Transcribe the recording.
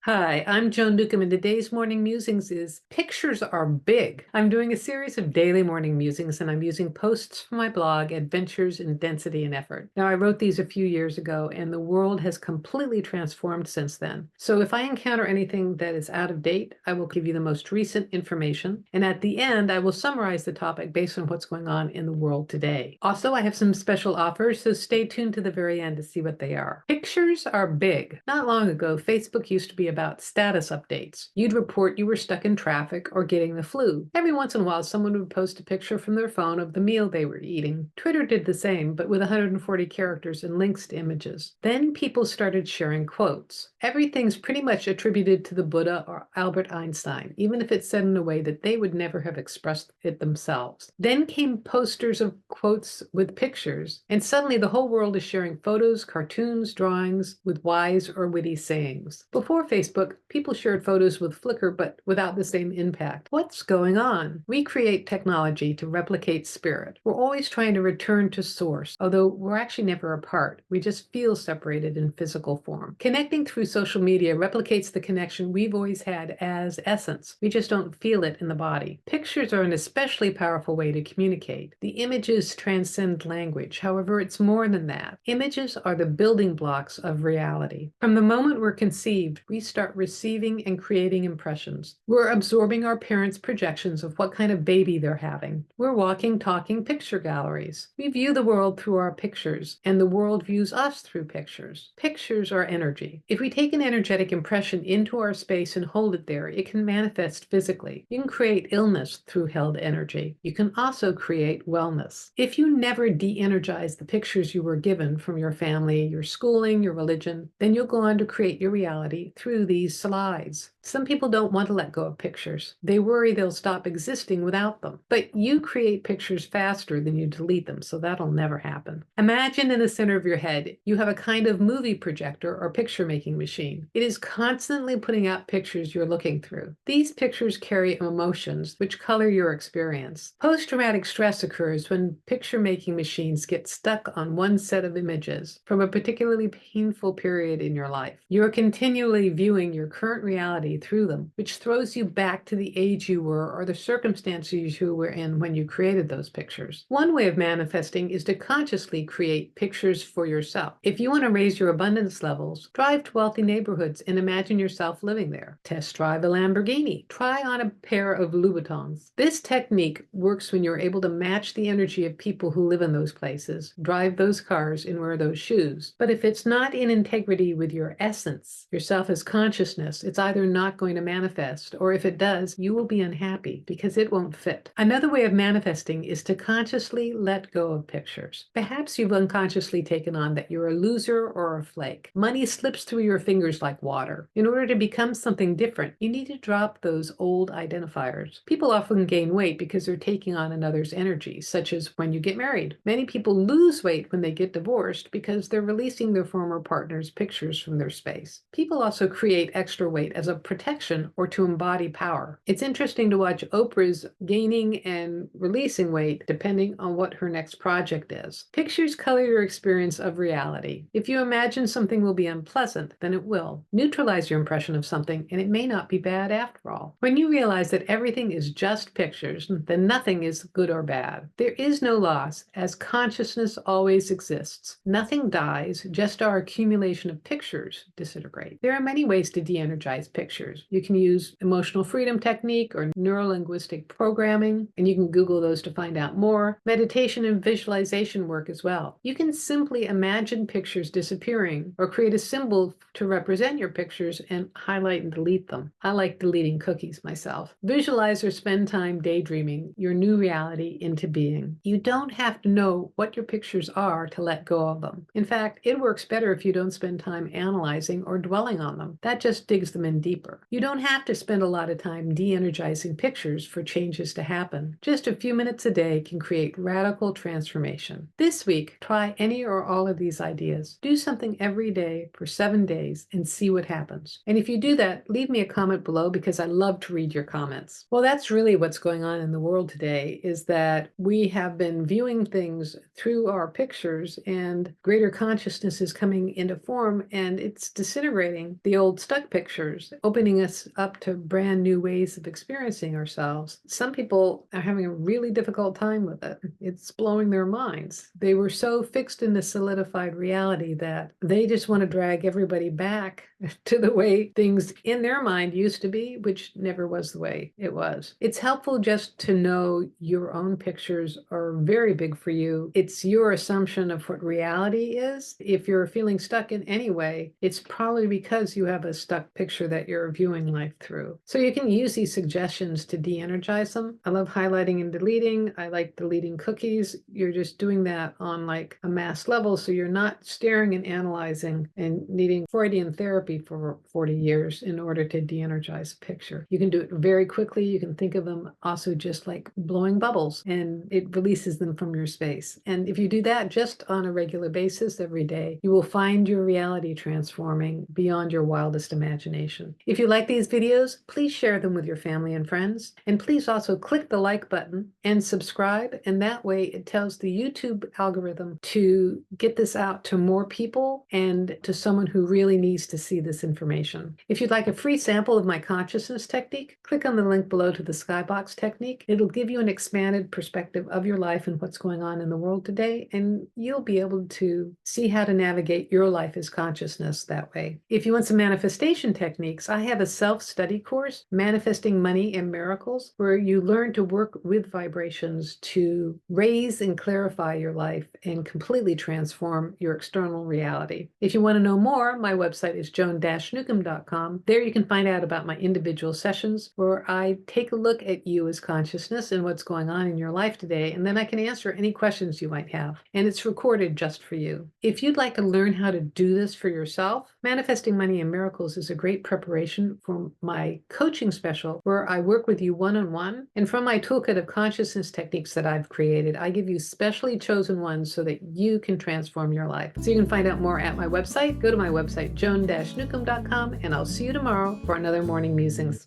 Hi, I'm Joan Newcomb, and today's morning musings is pictures are big. I'm doing a series of daily morning musings, and I'm using posts from my blog, Adventures in Density and Effort. Now, I wrote these a few years ago, and the world has completely transformed since then. So if I encounter anything that is out of date, I will give you the most recent information. And at the end, I will summarize the topic based on what's going on in the world today. Also, I have some special offers, so stay tuned to the very end to see what they are. Pictures are big. Not long ago, Facebook used to be about status updates. You'd report you were stuck in traffic or getting the flu. Every once in a while, someone would post a picture from their phone of the meal they were eating. Twitter did the same, but with 140 characters and links to images. Then people started sharing quotes. Everything's pretty much attributed to the Buddha or Albert Einstein, even if it's said in a way that they would never have expressed it themselves. Then came posters of quotes with pictures, and suddenly the whole world is sharing photos, cartoons, drawings with wise or witty sayings. Before Facebook, people shared photos with Flickr, but without the same impact. What's going on? We create technology to replicate spirit. We're always trying to return to source, although we're actually never apart. We just feel separated in physical form. Connecting through social media replicates the connection we've always had as essence. We just don't feel it in the body. Pictures are an especially powerful way to communicate. The images transcend language. However, it's more than that. Images are the building blocks of reality. From the moment we're conceived, we start receiving and creating impressions. We're absorbing our parents' projections of what kind of baby they're having. We're walking, talking picture galleries. We view the world through our pictures, and the world views us through pictures. Pictures are energy. If we take an energetic impression into our space and hold it there, it can manifest physically. You can create illness through held energy. You can also create wellness. If you never de-energize the pictures you were given from your family, your schooling, your religion, then you'll go on to create your reality through these slides. Some people don't want to let go of pictures. They worry they'll stop existing without them. But you create pictures faster than you delete them, so that'll never happen. Imagine in the center of your head, you have a kind of movie projector or picture making machine. It is constantly putting out pictures you're looking through. These pictures carry emotions which color your experience. Post-traumatic stress occurs when picture making machines get stuck on one set of images from a particularly painful period in your life. You're continually viewing your current reality through them, which throws you back to the age you were or the circumstances you were in when you created those pictures. One way of manifesting is to consciously create pictures for yourself. If you want to raise your abundance levels, drive to wealthy neighborhoods and imagine yourself living there. Test drive a Lamborghini. Try on a pair of Louboutins. This technique works when you're able to match the energy of people who live in those places, drive those cars, and wear those shoes. But if it's not in integrity with your essence, yourself as consciousness, it's either not going to manifest, or if it does, you will be unhappy because it won't fit. Another way of manifesting is to consciously let go of pictures. Perhaps you've unconsciously taken on that you're a loser or a flake. Money slips through your fingers like water. In order to become something different, you need to drop those old identifiers. People often gain weight because they're taking on another's energy, such as when you get married. Many people lose weight when they get divorced because they're releasing their former partner's pictures from their space. People also create extra weight as a protection or to embody power. It's interesting to watch Oprah's gaining and releasing weight depending on what her next project is. Pictures color your experience of reality. If you imagine something will be unpleasant, then it will. Neutralize your impression of something, and it may not be bad after all. When you realize that everything is just pictures, then nothing is good or bad. There is no loss, as consciousness always exists. Nothing dies, just our accumulation of pictures disintegrate. There are many ways to de-energize pictures. You can use emotional freedom technique or neurolinguistic programming, and you can Google those to find out more. Meditation and visualization work as well. You can simply imagine pictures disappearing or create a symbol to represent your pictures and highlight and delete them. I like deleting cookies myself. Visualize or spend time daydreaming your new reality into being. You don't have to know what your pictures are to let go of them. In fact, it works better if you don't spend time analyzing or dwelling on them. That just digs them in deeper. You don't have to spend a lot of time de-energizing pictures for changes to happen. Just a few minutes a day can create radical transformation. This week, try any or all of these ideas. Do something every day for 7 days and see what happens. And if you do that, leave me a comment below because I love to read your comments. Well, that's really what's going on in the world today, is that we have been viewing things through our pictures and greater consciousness is coming into form and it's disintegrating the old old stuck pictures, opening us up to brand new ways of experiencing ourselves. Some people are having a really difficult time with it. It's blowing their minds. They were so fixed in the solidified reality that they just want to drag everybody back to the way things in their mind used to be, which never was the way it was. It's helpful just to know your own pictures are very big for you. It's your assumption of what reality is. If you're feeling stuck in any way, it's probably because you have a stuck picture that you're viewing life through. So you can use these suggestions to de-energize them. I love highlighting and deleting. I like deleting cookies. You're just doing that on like a mass level, so you're not staring and analyzing and needing Freudian therapy for 40 years in order to de-energize a picture. You can do it very quickly. You can think of them also just like blowing bubbles, and it releases them from your space. And if you do that just on a regular basis every day, you will find your reality transforming beyond your wildest imagination. If you like these videos, please share them with your family and friends. And please also click the like button and subscribe. And that way it tells the YouTube algorithm to get this out to more people and to someone who really needs to see this information. If you'd like a free sample of my consciousness technique, click on the link below to the skybox technique. It'll give you an expanded perspective of your life and what's going on in the world today, and you'll be able to see how to navigate your life as consciousness that way. If you want some manifestation techniques, I have a self-study course, Manifesting Money and Miracles, where you learn to work with vibrations to raise and clarify your life and completely transform your external reality. If you want to know more, my website is joan-newcomb.com. There you can find out about my individual sessions where I take a look at you as consciousness and what's going on in your life today, and then I can answer any questions you might have. And it's recorded just for you. If you'd like to learn how to do this for yourself, Manifesting Money and Miracles is a great preparation for my coaching special where I work with you one-on-one. And from my toolkit of consciousness techniques that I've created, I give you specially chosen ones so that you can transform your life. So you can find out more at my website. Go to my website, joan-newcomb.com, and I'll see you tomorrow for another Morning Musings.